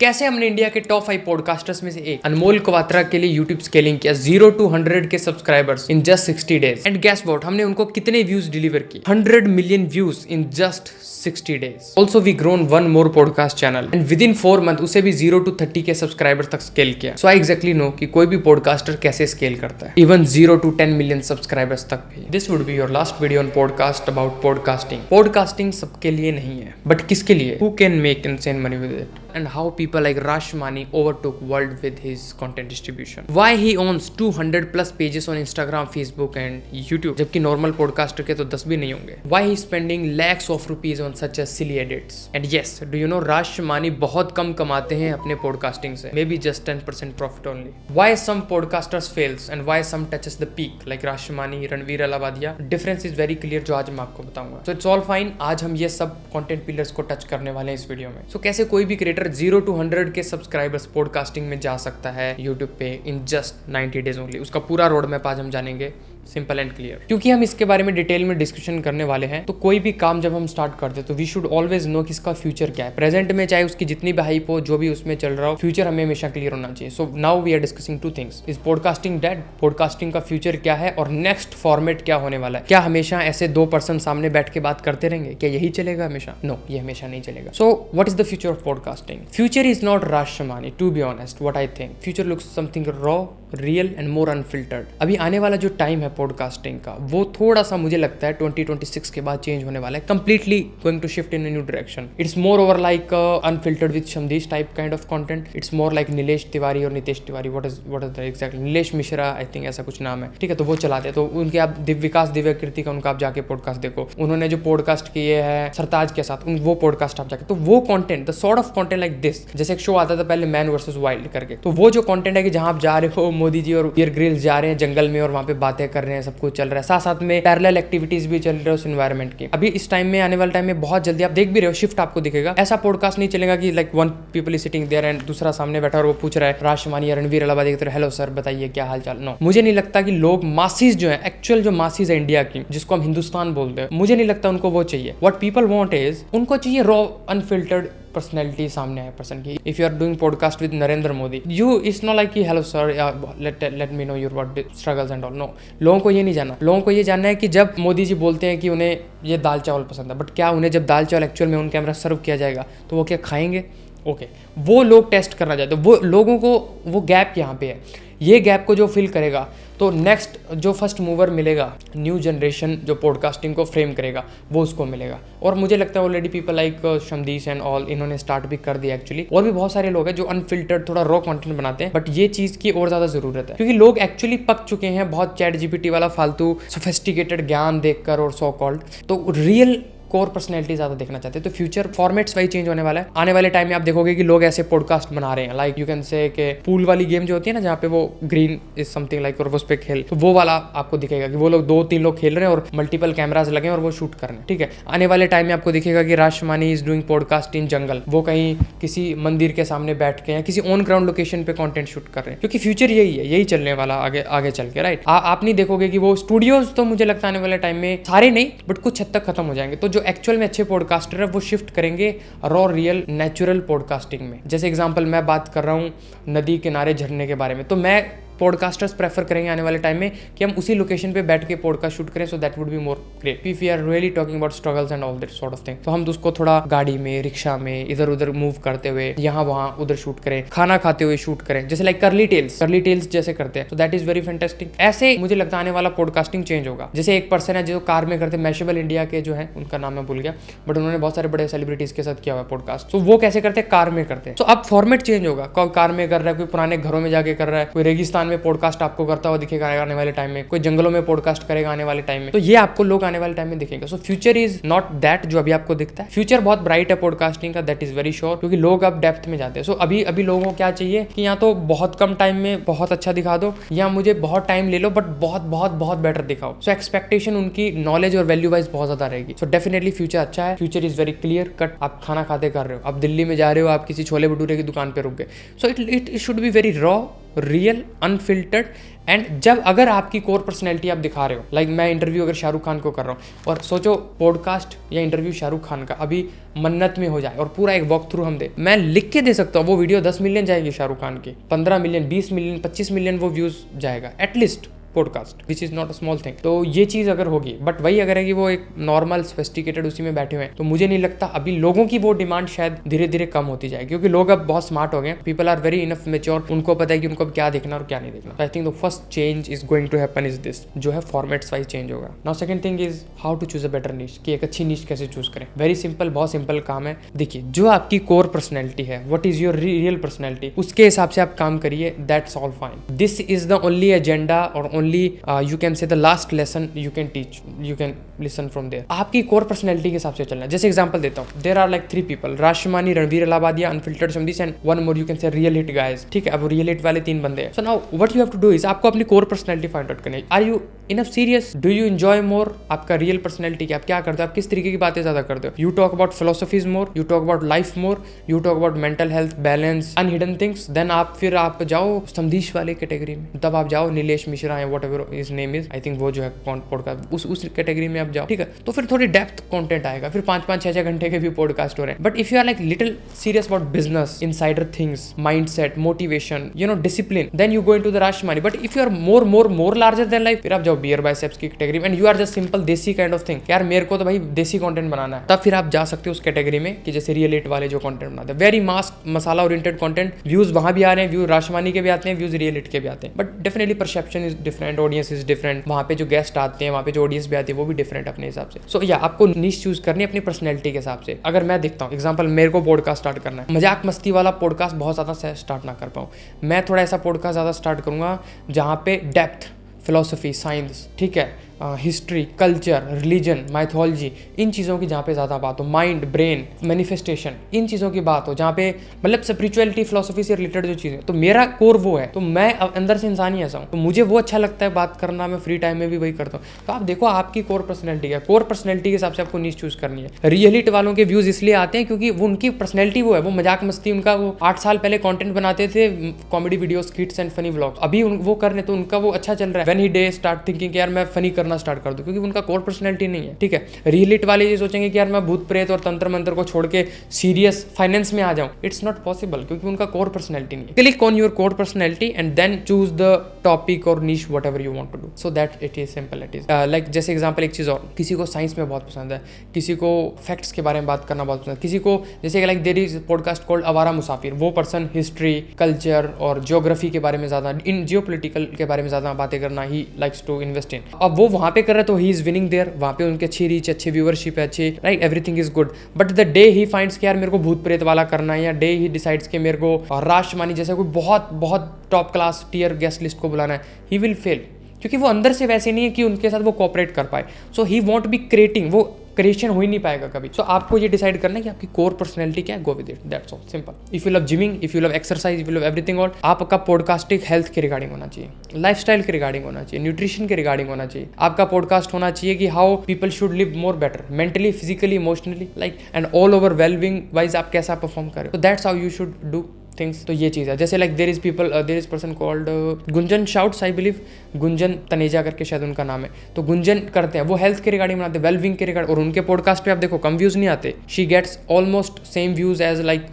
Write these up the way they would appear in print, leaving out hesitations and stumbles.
कैसे हमने इंडिया के टॉप 5 पॉडकास्टर्स में से एक अनमोल कवात्रा के लिए यूट्यूब स्केलिंग किया 0 to 100 के subscribers in just 60 days and guess what, हमने उनको कितने व्यूज डिलीवर किए 100 million views in just 60 days. Also we grown one more podcast channel and with in 4 month उसे भी 0 to 30 के सब्सक्राइबर्स तक स्केल किया। सो आई एग्जैक्टली नो कि कोई भी पॉडकास्टर कैसे स्केल करता है, इवन 0 to 10 मिलियन सब्सक्राइबर्स तक भी। This would be your last video on podcast about podcasting. Podcasting सबके लिए नहीं है, बट किसके लिए? Who can make insane money with it and how people like Rashmani overtook world with his content distribution. Why he owns 200 plus pages on Instagram, Facebook and YouTube, जबकि normal podcaster के तो 10 भी नहीं होंगे. Why he spending lakhs of rupees on such as silly edits. And yes, do you know Rashmani बहुत कम कमाते हैं अपने podcasting से, maybe just 10% profit only. Why some podcasters fails and why some touches the peak like Rashmani, Ranveer Allahbadia. Difference is very clear जो आज मैं आपको बताऊंगा. So it's all fine. आज हम ये सब content pillars को touch करने वाले हैं इस वीडियो में. So कैसे कोई भी क्रिएटर 0 to 100 के सब्सक्राइबर्स पॉडकास्टिंग में जा सकता है यूट्यूब पे इन जस्ट 90 डेज ओनली, उसका पूरा रोड मैप आज हम जानेंगे, सिंपल एंड क्लियर। क्योंकि हम इसके बारे में डिटेल में डिस्कशन करने वाले हैं, तो कोई भी काम जब हम स्टार्ट करते हैं तो वी शुड ऑलवेज नो कि इसका फ्यूचर क्या है। प्रेजेंट में चाहे उसकी जितनी भी हाइप हो, जो भी उसमें चल रहा हो, फ्यूचर हमें हमेशा क्लियर होना चाहिए। So now we are discussing two things. Is podcasting dead? Podcasting का फ्यूचर क्या है और नेक्स्ट फॉर्मेट क्या होने वाला है? क्या हमेशा ऐसे 2 पर्सन सामने बैठ के बात करते रहेंगे? क्या यही चलेगा हमेशा? नो, ये हमेशा नहीं चलेगा। So what is the future of podcasting? Future is not Raj Shamani, to be honest what I think. Future looks something raw, real and more unfiltered. अभी आने वाला जो टाइम है पॉडकास्टिंग का, वो थोड़ा सा मुझे लगता है 2026 के बाद चेंज होने वाला है, completely going to shift in a new direction. It's more over like unfiltered with Samdish type kind of content. It's more like Nilesh Tiwari और Nitesh Tiwari, what is the exactly, Nilesh Mishra I think ऐसा कुछ नाम है, ठीक है। तो वो चलाते हैं, तो उनके आप विकास दिव्य कीर्ति का उनका आप जाके पॉडकास्ट देखो, उन्होंने जो पॉडकास्ट किए हैं सरताज के साथ, वो पॉडकास्ट आप जाके, तो वो content, the sort of content like this, जैसे एक शो आता था पहले मैन वर्सेस वाइल्ड करके, तो वो जो कंटेंट है कि जहां आप जा रहे हो, मोदी जी और बियर ग्रिल्स जा रहे हैं जंगल में और वहां पे बातें कर रहे हैं, सब कुछ चल रहा है, साथ साथ में पैरेलल एक्टिविटीज भी चल रही है उस एनवायरनमेंट की। अभी इस टाइम में, आने वाले टाइम में बहुत जल्दी आप देख भी रहे हो, शिफ्ट आपको दिखेगा। ऐसा पॉडकास्ट नहीं चलेगा कि like one people is sitting there and दूसरा सामने बैठा और वो पूछ रहा है राशमानी या रणवीर अलाहाबादी की तरह, हेलो सर बताइए क्या हाल चाल। नो, मुझे नहीं लगता कि लोग मासीज जो है, एक्चुअल जो मासीज है इंडिया की, जिसको हम हिंदुस्तान बोलते हैं, मुझे नहीं लगता उनको वो चाहिए। व्हाट पीपल वांट इज, उनको चाहिए रॉ अनफिल्टर्ड पर्सनैलिटी सामने आए पर्सन की। If you are doing podcast with Narendra Modi, you it's not like कि hello sir let me know your what struggles and all. No, लोगों को ये नहीं जानना। लोगों को ये जानना है कि जब मोदी जी बोलते हैं कि उन्हें ये दाल चावल पसंद है, बट क्या उन्हें जब दाल चावल एक्चुअल में उन कैमरा सर्व किया जाएगा तो वो क्या खाएंगे? ओके, वो लोग टेस्ट करना चाहते हैं। वो लोगों को वो गैप यहाँ पे है, ये गैप को जो फिल करेगा तो नेक्स्ट जो फर्स्ट मूवर मिलेगा, न्यू जनरेशन जो पॉडकास्टिंग को फ्रेम करेगा, वो उसको मिलेगा। और मुझे लगता है already people like Samdish and all, इन्होंने स्टार्ट भी कर दिया एक्चुअली। और भी बहुत सारे लोग हैं जो अनफिल्टर्ड थोड़ा रॉ कंटेंट बनाते हैं, बट ये चीज़ की और ज़्यादा ज़रूरत है, क्योंकि लोग एक्चुअली पक चुके हैं बहुत चैट जीपीटी वाला फालतू सोफिस्टिकेटेड ज्ञान देखकर और सो कॉल्ड, तो रियल कोर पर्सनैलिटी ज़्यादा देखना चाहते हैं। तो फ्यूचर फॉर्मेट्स वही चेंज होने वाला है। आने वाले टाइम में आप देखोगे कि लोग ऐसे पॉडकास्ट बना रहे हैं, लाइक यू कैन से कि पूल वाली गेम जो होती है ना, जहाँ पे वो ग्रीन इज समथिंग लाइक और वो उस पर खेल, तो वो वाला आपको दिखेगा कि वो लोग 2-3 लोग खेल रहे हैं और मल्टीपल कैमराज लगे हैं और वो शूट कर रहे हैं, ठीक है। आने वाले टाइम में आपको दिखेगा कि राशमानी इज डूइंग पॉडकास्ट इन जंगल, वो कहीं किसी मंदिर के सामने बैठ के या किसी ऑन ग्राउंड लोकेशन पे कंटेंट शूट कर रहे हैं, क्योंकि फ्यूचर यही है, यही चलने वाला आगे चल के, राइट। आप नहीं देखोगे कि वो स्टूडियोज, तो मुझे लगता है आने वाले टाइम में सारे नहीं बट कुछ हद तक खत्म हो जाएंगे। तो जो एक्चुअल में अच्छे पॉडकास्टर है वो शिफ्ट करेंगे रॉ रियल नेचुरल पॉडकास्टिंग में। जैसे एग्जांपल मैं बात कर रहा हूँ नदी किनारे झरने के बारे में, तो मैं पॉडकास्टर्स प्रेफर करेंगे आने वाले टाइम में कि हम उसी लोकेशन पे बैठ के पॉडकास्ट शूट करें, so that would be more great. If we are really talking about struggles and all that sort of thing, तो हम उसको थोड़ा गाड़ी में, रिक्शा में, इधर उधर मूव करते हुए, यहाँ वहाँ उधर शूट करें, खाना खाते हुए शूट करें, जैसे लाइक करली टेल्स जैसे करते हैं, तो दैट इज वेरी फैंटास्टिक। ऐसे मुझे लगता है आने वाला पॉडकास्टिंग चेंज होगा। जैसे एक पर्सन है जो कार में करते, मैशेबल इंडिया के जो है, उनका नाम मैं भूल गया, बट उन्होंने बहुत सारे बड़े सेलिब्रिटीज के साथ किया हुआ पॉडकास्ट, तो वो कैसे करते हैं, कार में करते हैं। तो अब फॉर्मेट चेंज होगा, कोई कार में कर रहा है, कोई पुराने घरों में जाके कर रहा है, कोई रेगिस्तान में पॉडकास्ट आपको करता हुआ दिखेगा आने वाले टाइम में, कोई जंगलों में पॉडकास्ट करेगा आने वाले टाइम में, तो ये आपको लोग आने वाले टाइम में दिखेंगे। So future is not that जो अभी आपको दिखता है। फ्यूचर बहुत ब्राइट है पॉडकास्टिंग का, दैट इज वेरी श्योर, क्योंकि लोग अब डेप्थ में जाते हैं। सो अभी लोगों को क्या चाहिए कि या तो बहुत कम टाइम में बहुत अच्छा दिखा दो, या मुझे बहुत टाइम ले लो बट बहुत बहुत बहुत बेटर दिखाओ। सो एक्सपेक्टेशन उनकी नॉलेज और वैल्यू वाइज बहुत ज्यादा रहेगी। सो डेफिनेटली फ्यूचर अच्छा है, future is very clear cut. आप खाना खाते कर रहे हो, आप दिल्ली में जा रहे हो, आप किसी छोले भटूरे की दुकान पे रुक गए, so it should be very raw, real, unfiltered. And जब अगर आपकी कोर पर्सनैलिटी आप दिखा रहे हो, लाइक मैं इंटरव्यू अगर शाहरुख खान को कर रहा हूँ और सोचो पॉडकास्ट या इंटरव्यू शाहरुख खान का अभी मन्नत में हो जाए और पूरा एक वॉक थ्रू हम दे, मैं लिख के दे सकता हूँ वो वीडियो 10 मिलियन जाएगी शाहरुख खान की, 15 मिलियन, 20 मिलियन, 25 मिलियन वो व्यूज जाएगा at least podcast, which is not a small thing. तो ये चीज अगर होगी, बट वही अगर है कि वो एक नॉर्मल सोफिस्टिकेटेड उसी में बैठे हुए हैं, तो मुझे नहीं लगता अभी लोगों की वो डिमांड शायद धीरे धीरे कम होती जाएगी, क्योंकि लोग अब बहुत स्मार्ट हो गए, people are very enough mature, उनको पता है कि उनको अब क्या देखना और क्या नहीं देखना। I think the first change is going to happen is this, जो है फॉर्मेट्स वाइज चेंज होगा। Now second thing is how to choose a better niche, कि एक अच्छी नीश कैसे चूज करें। वेरी सिंपल, बहुत सिंपल काम है। देखिए, जो आपकी कोर पर्सनैलिटी है, what is your real personality, उसके हिसाब से आप काम करिए, that's all fine. This is the only agenda और only you can say the last lesson you can teach, you can listen from there. आपकी कोर पर्सनैलिटी के हिसाब से चलना है। जैसे एग्जांपल देता हूँ, there are like 3 people, Raj Shamani, Ranveer Allahbadia, unfiltered Samdish and one more, you can से रियल हिट गाइज। ठीक है, अब रियल हिट वाले 3 बंदे हैं। So now what you have to do is आपको अपनी कोर पर्सनैलिटी फाइंड आउट करनी है। Are you enough serious, do you enjoy more, आपका रियल पर्सनैलिटी क्या, आप क्या करते हो, आप किस तरीके की बातें ज्यादा करते हो। You talk about philosophies more, you talk about life more, you talk about mental health, balance, unhidden things. Then आप फिर आप जाओ समदीश वाले कैटेगरी में, तब आप जाओ नीलेश मिश्रा है, what ever his name is, I think वो जो है पॉडकास्ट उस कैटेगरी में आप जाओ। ठीक है, तो फिर थोड़ी डेप्थ कंटेंट आएगा, फिर 5-5, 6-6 घंटे के भी पॉडकास्ट हो रहे हैं। But if you are like little serious about business, insider things, mindset, motivation, you know, discipline, then you go into the Raj Shamani. But if you are more larger than life, फिर आप जाओ बियर बाइसेप्स की category में, and you are just simple desi kind of thing, यार मेरे को तो भाई देसी कंटेंट बनाना है, तब फिर आप जा सकते हो उस कैटेगरी में कि जैसे रियल इट वाले जो कंटेंट बनाते हैं, वेरी मास मसाला ओरिएंटेड कंटेंट, व्यूज वहां भी आ रहे हैं, व्यूज राशिमानी के भी आते हैं, व्यूज रियल इट के भी आते हैं, but definitely perception is different, audience is different, वहां पे जो गेस्ट आते हैं, वहां पे जो ऑडियंस भी आती है वो भी डिफरेंट अपने हिसाब से। सो या आपको नीश चूज करनी है अपनी पर्सनैलिटी के हिसाब से। अगर मैं देखता हूँ एग्जांपल, मेरे को पॉडकास्ट स्टार्ट करना है, मजाक मस्ती वाला पॉडकास्ट बहुत ज़्यादा स्टार्ट ना कर पाऊँ, मैं थोड़ा ऐसा पॉडकास्ट ज़्यादा स्टार्ट करूँगा जहाँ पे डेप्थ, फिलोसफी, साइंस, ठीक है, हिस्ट्री, कल्चर, रिलीजन, माइथोलॉजी, इन चीज़ों की जहाँ पे ज़्यादा बात हो, माइंड, ब्रेन, मैनिफेस्टेशन, इन चीज़ों की बात हो, जहाँ पे मतलब स्पिरिचुअलिटी, फिलोसफी से रिलेटेड जो चीज़ें, तो मेरा कोर वो है। तो मैं अंदर से इंसान ही ऐसा हूँ, तो मुझे वो अच्छा लगता है बात करना, मैं फ्री टाइम में भी वही करता हूँ। तो आप देखो आपकी कोर पर्सनैलिटी है, कोर पर्सनैलिटी के हिसाब से आपको नीश चूज करनी है। रियलिटी वालों के व्यूज इसलिए आते हैं क्योंकि वो उनकी पर्सनैलिटी वो है, वो मजाक मस्ती, उनका वो 8 साल पहले कंटेंट बनाते थे, comedy video, स्किट्स and funny vlogs, अभी वो कर रहे तो उनका वो अच्छा चल रहा है। When he day start thinking यार मैं फनी करना स्टार्ट कर दूं, क्योंकि उनका कोर पर्सनैलिटी नहीं है। ठीक है, रियलिट वाले ये सोचेंगे कि यार मैं भूत प्रेत और तंत्र मंत्र को छोड़ के सीरियस फाइनेंस में आ जाऊं, इट्स नॉट पॉसिबल, क्योंकि उनका कोर पर्सनैलिटी नहीं है। Click on your core personality and then choose the topic और niche what you want to do, so that it is simple. It is like जैसे example एक चीज और, किसी को साइंस में बहुत पसंद है, किसी को फैक्ट्स के बारे में बात करना बहुत पसंद है, किसी को जैसे like there is podcast called Awara Musafir, वो पर्सन हिस्ट्री, कल्चर और ज्योग्राफी के बारे में ज्यादा, इन जियोपॉलिटिकल के बारे में ज्यादा बातें करना ही लाइक्स टू इन्वेस्ट इन। अब वो वहां पे कर रहे तो ही इज विनिंग देयर, वहां पे उनके अच्छी रीच, अच्छी व्यूअरशिप है, अच्छी, right, everything is good. But the day he finds कि यार मेरे को भूत प्रेत वाला करना है, या डे ही डिसाइड्स कि मेरे को राष्ट्रमानी जैसे कोई बहुत बहुत top class tier guest list को बुलाना है, ही विल फेल, क्योंकि वो अंदर से वैसे नहीं है कि उनके साथ वो कोऑपरेट कर पाए। सो ही वॉन्ट बी क्रिएटिंग, वो क्रिएशन हो ही नहीं पाएगा कभी। सो आपको ये डिसाइड करना है कि आपकी कोर पर्सनैलिटी क्या है, go with it, that's all, simple. If you love gymming, if you love exercise, if you love everything all, आपका पॉडकास्टिंग हेल्थ के रिगार्डिंग होना चाहिए, लाइफस्टाइल के रिगार्डिंग होना चाहिए, न्यूट्रिशन के रिगार्डिंग होना चाहिए। आपका पॉडकास्ट होना चाहिए कि how people should live more better, mentally, physically, emotionally, like and all over wellbeing wise आप कैसा परफॉर्म करें। तो that's how you should do things. तो ये चीज़ है। जैसे like there is person called Gunjan shouts, I believe, Gunjan Taneja करके शायद उनका नाम है। तो गुंजन करते हैं, वो हेल्थ के रिगार्डिंग बनाते हैं, वेलबिंग के रिगार्डिंग, और उनके पॉडकास्ट पे आप देखो कम व्यूज़ नहीं आते, she gets almost same views as like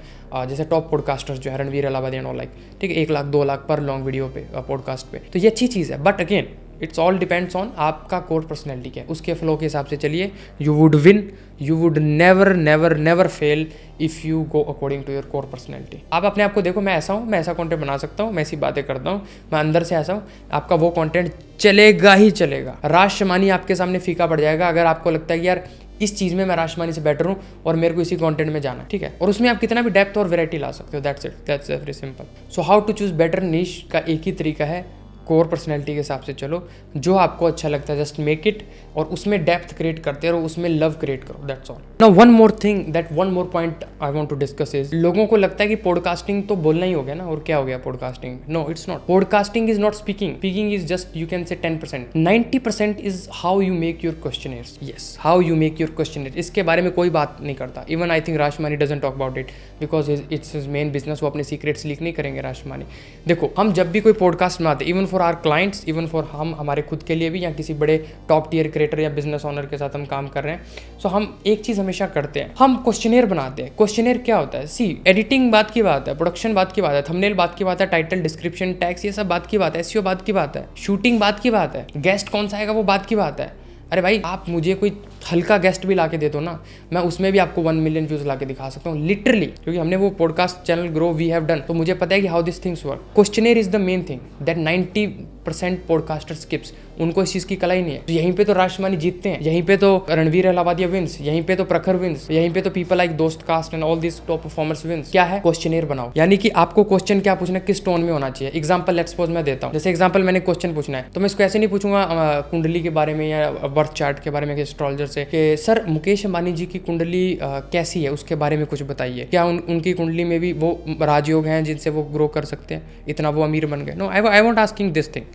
जैसे टॉप पॉडकास्टर्स जो है Ranveer Allahbadia and all, like, ठीक है, 1 लाख 2 लाख पर लॉन्ग वीडियो पे, पॉडकास्ट पे। तो ये अच्छी चीज़ है, but again it's all depends on आपका कोर पर्सनैलिटी क्या है, उसके फ्लो के हिसाब से चलिए, you would win, you would never never never fail if you go according to your core personality. आप अपने आप को देखो, मैं ऐसा हूँ, मैं ऐसा कंटेंट बना सकता हूँ, मैं ऐसी बातें करता हूँ, मैं अंदर से ऐसा हूँ, आपका वो कंटेंट चलेगा ही चलेगा। राष्ट्रमानी आपके सामने फीका पड़ जाएगा अगर आपको लगता है कि यार इस चीज़ में मैं राष्ट्रमानी से बेटर हूँ और मेरे को इसी कंटेंट में जाना, ठीक है, और उसमें आप कितना भी डेप्थ और वैरायटी ला सकते हो, that's it, that's very simple. So how to choose better niche का एक ही तरीका है, कोर पर्सनैलिटी के हिसाब से चलो, जो आपको अच्छा लगता है जस्ट मेक इट, और उसमें डेप्थ क्रिएट करते रहो, उसमें लव क्रिएट करो, that's all. Now one more thing, that one more point I want to discuss is, लोगों को लगता है कि पॉडकास्टिंग तो बोलना ही हो गया ना, और क्या हो गया podcasting? No, it's not. Podcasting is not speaking, speaking is just you can say 10%, 90% is how you make your questioners. Yes, how you make your questioner, इसके बारे में कोई बात नहीं करता। Even I think Raj Shamani doesn't talk about it because it's his main business, वो अपने secrets leak नहीं करेंगे राशमानी। देखो, हम जब भी कोई पॉडकास्ट बनाते, even for our clients, even for हम हमारे खुद के लिए भी, या किसी बड़े टॉप टियर क्रिएटर या बिजनेस ओनर के साथ हम काम कर रहे हैं, सो हम एक चीज़ हमेशा करते हैं, हम क्वेश्चनर बनाते हैं। क्वेश्चनर क्या होता है? सी, एडिटिंग बात की बात है, प्रोडक्शन बात की बात है, थंबनेल बात की बात है, टाइटल, डिस्क्रिप्शन, टैग्स, ये सब बात की बात है, एसईओ बात की बात है, शूटिंग बात की बात है, गेस्ट कौन सा आएगा वो बात की बात है। अरे भाई, आप मुझे कोई हल्का गेस्ट भी ला के दे दो ना, मैं उसमें भी आपको 1 मिलियन व्यूज ला के दिखा सकता हूँ लिटरली, क्योंकि हमने वो podcast channel grow we have done, तो मुझे पता है कि how this things work. Questioner is the main thing that 90% podcaster skips, उनको इस चीज़ की कला ही नहीं है। तो यहीं पे तो राशमानी जीतते हैं, यहीं पे तो रणवीर अहलावादिया विंस, यहीं पे तो प्रखर विंस, यहीं पे तो people like Dostcast and all this top performers wins. क्या है? क्वेश्चनर बनाओ, यानी कि आपको क्वेश्चन क्या पूछना, किस टोन में होना चाहिए। एग्जाम्पल लेट्स सपोज मैं देता हूँ, जैसे एग्जाम्पल मैंने क्वेश्चन पूछना है, तो मैं इसको ऐसे नहीं पूछूंगा कुंडली के बारे में या बर्थ चार्ट के बारे में एस्ट्रोलॉजर से कि सर मुकेश अंबानी जी की कुंडली कैसी है, उसके बारे में कुछ बताइए, क्या उनकी कुंडली में भी वो राजयोग हैं जिनसे वो ग्रो कर सकते हैं, इतना वो अमीर बन गए। No, I want asking this thing,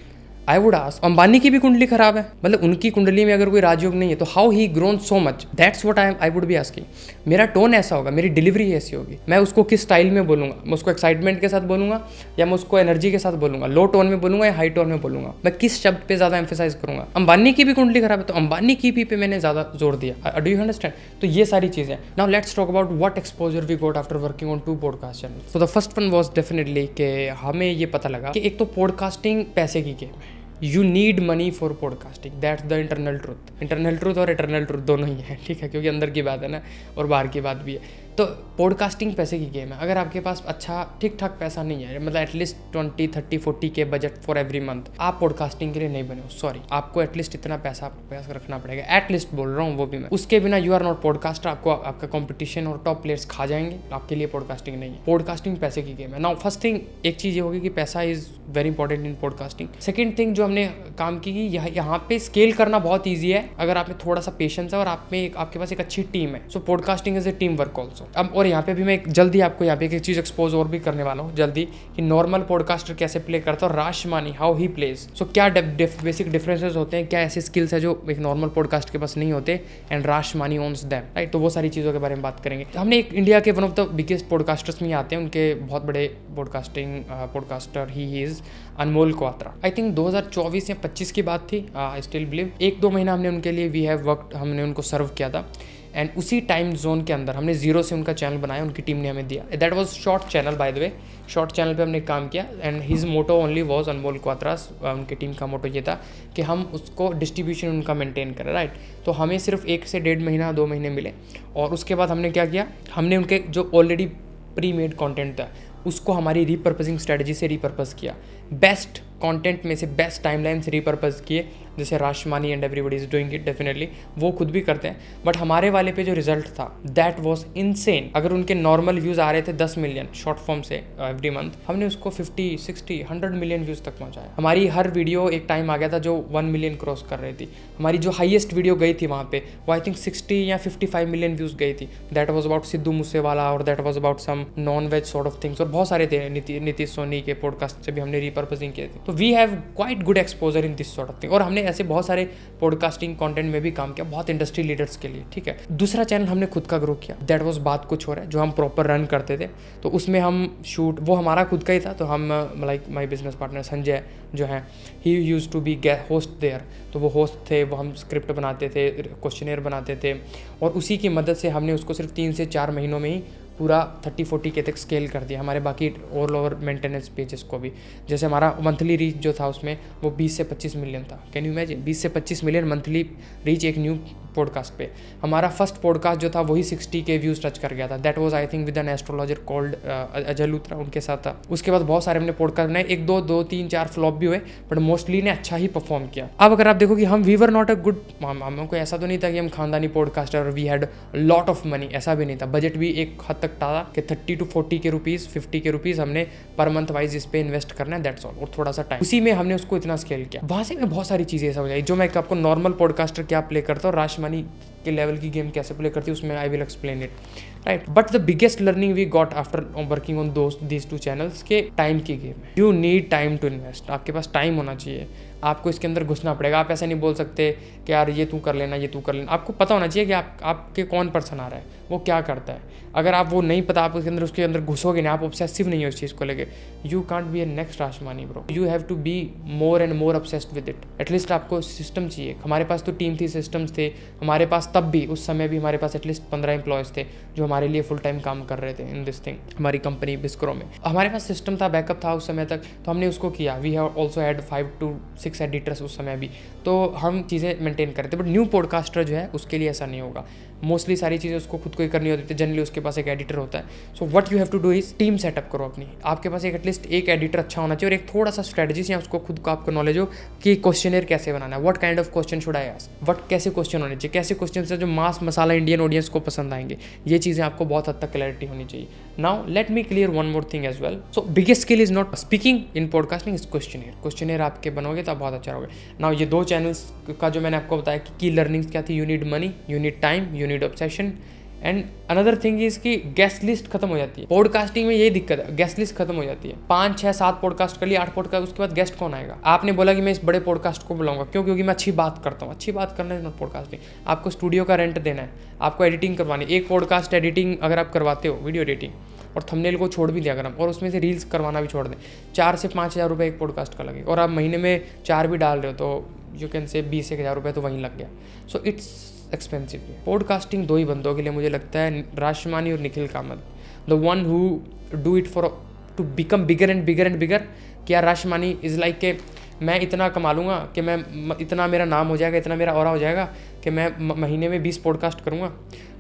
I would ask, Ambani की भी कुंडली खराब है, मतलब उनकी कुंडली में अगर कोई राजयोग नहीं है तो how he grown so much, that's what I would be asking. मेरा टोन ऐसा होगा, मेरी डिलीवरी ऐसी होगी, मैं उसको किस स्टाइल में बोलूंगा, मैं उसको एक्साइटमेंट के साथ बोलूंगा या मैं उसको एनर्जी के साथ बोलूंगा, लो टोन में बोलूंगा या हाई टोन में बोलूंगा, मैं किस शब्द पे ज्यादा एम्फेसाइज करूंगा। अंबानी की भी कुंडली खराब है तो अंबानी की भी पे मैंने ज्यादा जोर दिया। Do you understand? तो ये सारी चीजें। Now let's talk about what exposure we got after working on 2 podcast channel. So the first one was definitely कि हमें ये पता लगा कि एक तो पॉडकास्टिंग पैसे की गेम है, you need money for podcasting, that's the internal truth और इटरनल ट्रूथ दोनों ही है, ठीक है, क्योंकि अंदर की बात है ना और बाहर की बात भी है। तो पॉडकास्टिंग पैसे की गेम है। अगर आपके पास अच्छा ठीक ठाक पैसा नहीं है, मतलब एटलीस्ट 20, 30, 40 के बजट फॉर एवरी मंथ, आप पॉडकास्टिंग के लिए नहीं बने हो। सॉरी, आपको एटलीस्ट इतना पैसा आपके पास रखना पड़ेगा, एटलीस्ट बोल रहा हूँ वो भी मैं। उसके बिना यू आर नॉट पॉडकास्टर, आपको आपका कॉम्पिटिशन और टॉप प्लेयर्स खा जाएंगे, आपके लिए पॉडकास्टिंग नहीं है। पॉडकास्टिंग पैसे की गेम है। नाउ फर्स्ट थिंग, एक चीज़ ये होगी कि पैसा is very important in podcasting. Second thing जो हमने काम की, यहाँ पे स्केल करना बहुत ईजी है अगर आप में थोड़ा सा पेशेंस है और आपके पास एक अच्छी टीम है। So podcasting is a team work also. अब और यहाँ पे भी मैं जल्दी आपको यहाँ पे एक चीज़ एक्सपोज और भी करने वाला हूँ जल्दी, कि नॉर्मल पॉडकास्टर कैसे प्ले करता है और राशमानी हाउ ही प्लेज। सो क्या बेसिक डिफरेंसेस होते हैं, क्या ऐसे स्किल्स है जो एक नॉर्मल पॉडकास्ट के पास नहीं होते, एंड राशमानी ओन्स देम, राइट। तो वो सारी चीज़ों के बारे में बात करेंगे। हमने एक इंडिया के one of the biggest podcasters में आते हैं, उनके बहुत बड़े podcaster he is Anmol Kwatra. I think 2024 या 25 की बात थी, आई स्टिल बिलीव। 1-2 महीना हमने उनके लिए वी हैव वर्कड, हमने उनको सर्व किया था, एंड उसी टाइम जोन के अंदर हमने 0 से उनका चैनल बनाया, उनकी टीम ने हमें दिया। That was short channel by the way, short channel पे हमने काम किया, and his motto only was Anmol Kwatras, उनकी टीम का मोटो ये था कि हम उसको डिस्ट्रीब्यूशन उनका मेंटेन करें, राइट। तो हमें सिर्फ 1 से 1.5 महीना 2 महीने मिले, और उसके बाद हमने क्या किया, हमने उनके जो ऑलरेडी प्री मेड कॉन्टेंट था उसको हमारी रीपर्पसिंग स्ट्रेटजी से रीपर्पस किया। बेस्ट कंटेंट में से बेस्ट टाइमलाइन से रिपर्पस किए, जैसे Raj Shamani and everybody is doing it, definitely वो खुद भी करते हैं। बट हमारे वाले पे जो रिजल्ट था दैट वाज इनसेन। अगर उनके नॉर्मल व्यूज़ आ रहे थे 10 मिलियन शॉर्ट फॉर्म से एवरी मंथ, हमने उसको 50, 60, 100 मिलियन व्यूज़ तक पहुंचाया। हमारी हर वीडियो एक टाइम आ गया था जो 1 मिलियन क्रॉस कर रही थी। हमारी जो हाईएस्ट वीडियो गई थी वहाँ पे वो आई थिंक 60 या 55 मिलियन व्यूज़ गई थी। That was about Sidhu Moosewala और that was about some non veg sort of things, और बहुत सारे थे। नीतीश सोनी के पॉडकास्ट से भी हमने रिपर्पसिंग किए थे। तो we have quite good exposure in this sort of thing, और हमने ऐसे बहुत सारे पॉडकास्टिंग कंटेंट में भी काम किया, बहुत इंडस्ट्री लीडर्स के लिए, ठीक है। दूसरा चैनल हमने खुद का ग्रो किया, दैट वाज बात कुछ और है, जो हम प्रॉपर रन करते थे। तो उसमें हम शूट, वो हमारा खुद का ही था। तो हम like my business partner Sanjay जो हैं, he used to be host there. तो वो होस्ट थे, वो हम स्क्रिप्ट बनाते थे, क्वेश्चनर बनाते थे, और उसी की मदद से हमने उसको सिर्फ 3 से 4 महीनों में ही पूरा 30-40 के तक स्केल कर दिया। हमारे बाकी ऑल ओवर मेंटेनेंस पेजेस को भी, जैसे हमारा मंथली रीच जो था उसमें वो 20 से 25 मिलियन था। कैन यू इमेजिन, 20 से 25 मिलियन मंथली रीच एक न्यू पॉडकास्ट पे। हमारा फर्स्ट पॉडकास्ट जो था वही 60K व्यूज़ टच कर गया था। That was I think with an astrologer called Ajay Luthra, उनके साथ था। उसके बाद बहुत सारे हमने पॉडकास्ट बनाए, एक दो तीन चार फ्लॉप भी हुए, बट मोस्टली ने अच्छा ही परफॉर्म किया। अब अगर आप देखो कि हम we were not a good, हमको ऐसा तो नहीं था कि हम खानदानी पॉडकास्टर और we had lot of money, ऐसा भी नहीं था। बजट भी एक हद तक था कि 30 to 40K rupees 50K rupees हमने पर मंथ वाइज इस पे इन्वेस्ट करना है, दैट्स ऑल, और थोड़ा सा टाइम, उसी में हमने उसको इतना स्केल किया। वहाँ से मैं बहुत सारी चीज़ें ऐसा हो जाए जो मैं आपको नॉर्मल पॉडकास्टर क्या प्ले करता हूँ, राशमानी के लेवल की गेम कैसे प्ले करती है, उसमें I will explain it, right. But the biggest learning we got after working on these 2 channels के टाइम की गेम है। You need time to invest, आपके पास टाइम होना चाहिए, आपको इसके अंदर घुसना पड़ेगा। आप ऐसे नहीं बोल सकते कि यार ये तू कर लेना, ये तू कर लेना। आपको पता होना चाहिए कि आपके कौन पर्सन आ रहा है, वो क्या करता है। अगर आप वो नहीं पता, आप उसके अंदर घुसोगे नहीं, आप ऑब्सेसिव नहीं हो इस चीज़ को लेके, you can't be a next Raj Shamani bro. You have to be more and more obsessed with it. At least आपको सिस्टम चाहिए। हमारे पास तो टीम थी, सिस्टम्स थे हमारे पास, तब भी उस समय भी हमारे पास एटलीस्ट 15 एम्प्लॉयज़ थे जो हमारे लिए फुल टाइम काम कर रहे थे इन दिस थिंग, हमारी कंपनी बिस्क्रो में। हमारे पास सिस्टम था, बैकअप था उस समय तक, तो हमने उसको किया। We have also had 5 to 6 editors उस समय भी, तो हम चीज़ें मेंटेन करते। बट न्यू पॉडकास्टर जो है उसके लिए ऐसा नहीं होगा। मोस्टली सारी चीज़ें उसको खुद को ही करनी होती है। जनरली उसके पास एक एडिटर होता है। So what you have to do is team setup करो अपनी। आपके पास एक एटलीस्ट एक एडिटर अच्छा होना चाहिए और एक थोड़ा सा स्ट्रेटजीज या उसको खुद को आपको नॉलेज हो कि क्वेश्चनर कैसे बनाना है, what kind of question should I ask, what कैसे क्वेश्चन होने चाहिए, कैसे क्वेश्चन से जो मास मसाला इंडियन ऑडियंस को पसंद आएंगे। ये चीज़ें आपको बहुत हद तक क्लैरिटी होनी चाहिए। Now let me clear one more thing as well. So biggest skill is not speaking in podcasting, is questioner आपके बनोगे तो बहुत अच्छा होगा। नाउ ये 2 चैनल्स का जो मैंने आपको बताया कि की लर्निंग्स क्या थी, you need money, you need time, you need obsession, and another thing is कि गेस्ट लिस्ट खत्म हो जाती है। पॉडकास्टिंग में यही दिक्कत है, गेस्ट लिस्ट खत्म हो जाती है। 5, 6, 7 पॉडकास्ट कर लिए, 8 पॉडकास्ट, उसके बाद गेस्ट कौन आएगा। आपने बोला कि मैं इस बड़े पॉडकास्ट को बुलाऊंगा, क्यों? क्योंकि मैं अच्छी बात करता हूँ। अच्छी बात करना इज नॉट पॉडकास्टिंग। आपको स्टूडियो का रेंट देना है, आपको एडिटिंग करवानी। एक पॉडकास्ट एडिटिंग अगर आप करवाते हो, वीडियो एडिटिंग, और थंबनेल को छोड़ भी दिया अगर हम, और उसमें से रील्स करवाना भी छोड़ दें, 4 से 5 हज़ार रुपये एक पॉडकास्ट का लगेगा। और आप महीने में 4 भी डाल रहे हो तो यू कैन से 20-1 हज़ार रुपये तो वहीं लग गया। So it's expensive. पॉडकास्टिंग 2 ही बंदों के लिए मुझे लगता है, राशमानी और Nikhil Kamath, the one who do it for to become bigger and bigger and bigger. क्या राशमानी इज़ लाइक के मैं इतना कमा लूँगा कि मैं इतना मेरा नाम हो जाएगा, इतना मेरा ऑरा हो जाएगा कि मैं महीने में 20 पॉडकास्ट करूँगा,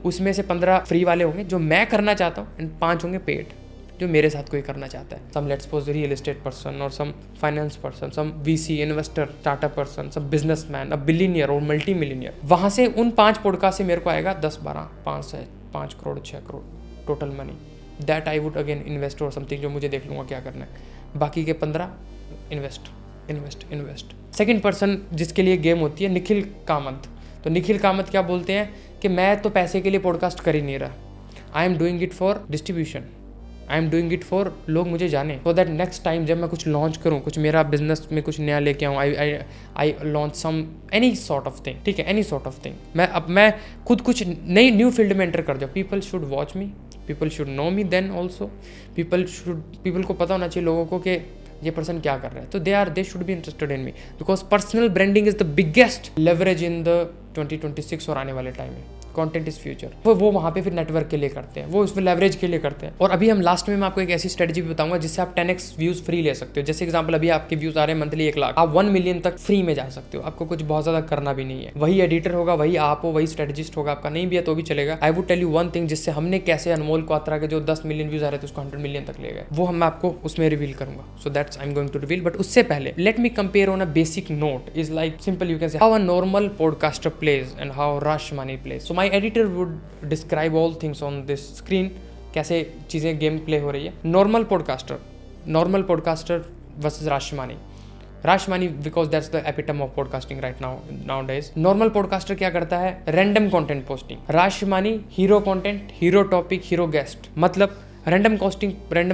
उसमें से 15 फ्री वाले होंगे जो मैं करना चाहता हूँ, एंड 5 होंगे पेड जो मेरे साथ कोई करना चाहता है। Some let's suppose real estate person और some finance person, some VC investor, startup person, some businessman, a billionaire और मल्टी मिलियनियर। वहाँ से उन 5 पॉडकास्ट से मेरे को आएगा 10, 12, 5 crore 6 crore total money. That I would again invest और समथिंग जो मुझे देख लूँगा क्या करना है। बाकी के 15 इन्वेस्ट। सेकेंड पर्सन जिसके लिए गेम होती है, निखिल कामत। तो निखिल कामत क्या बोलते हैं कि मैं तो पैसे के लिए पॉडकास्ट कर ही नहीं रहा, I am doing it for distribution, I am doing it for लोग मुझे जाने, सो दैट नेक्स्ट टाइम जब मैं कुछ लॉन्च करूँ, कुछ मेरा बिजनेस में कुछ नया लेके आऊँ, I launch some any sort of thing, ठीक है, एनी सॉर्ट ऑफ थिंग। मैं खुद कुछ नई न्यू फील्ड में एंटर कर जाऊँ। People should watch me, people should know me, then also people को पता होना चाहिए लोगों को कि ये पर्सन क्या कर रहा है, तो they should be interested in me, because personal branding is the biggest leverage in the 2026 और आने वाले टाइम में। Content is future. वो वहाँ पे फिर नेटवर्क के लिए करते हैं, वो उसमें लेवरेज के लिए करते हैं। और अभी हम लास्ट में मैं आपको एक ऐसी स्ट्रेटजी भी बताऊंगा जिससे आप 10x व्यूज फ्री ले सकते हो। जैसे एग्जांपल, अभी आपके व्यूज आ रहे हैं मंथली 1 लाख, आप 1 मिलियन तक फ्री में जा सकते हो। आपको कुछ बहुत ज़्यादा करना भी नहीं है। वही एडिटर होगा, वही आप हो, वही स्ट्रेटजिस्ट होगा, आपका नहीं भी है तो भी चलेगा। I would tell you one thing, जिससे हमने कैसे अनमोल क्वात्रा के जो 10 मिलियन व्यूज आ रहे थे उसको 100 मिलियन तक ले गए, वो हम आपको उसमें रिवील करूंगा। So that's I am going to reveal. But उससे पहले let me compare on a basic note, is like simple, you can say how a normal podcaster plays and how Rashmani plays. So my editor would describe all things on this screen, कैसे चीज़ें game play हो रही है। Normal podcaster versus Rashmani because that's the epitome of podcasting right now days. Normal podcaster क्या करता है? Random content posting. Rashmani hero content, hero topic, hero guest. मतलब random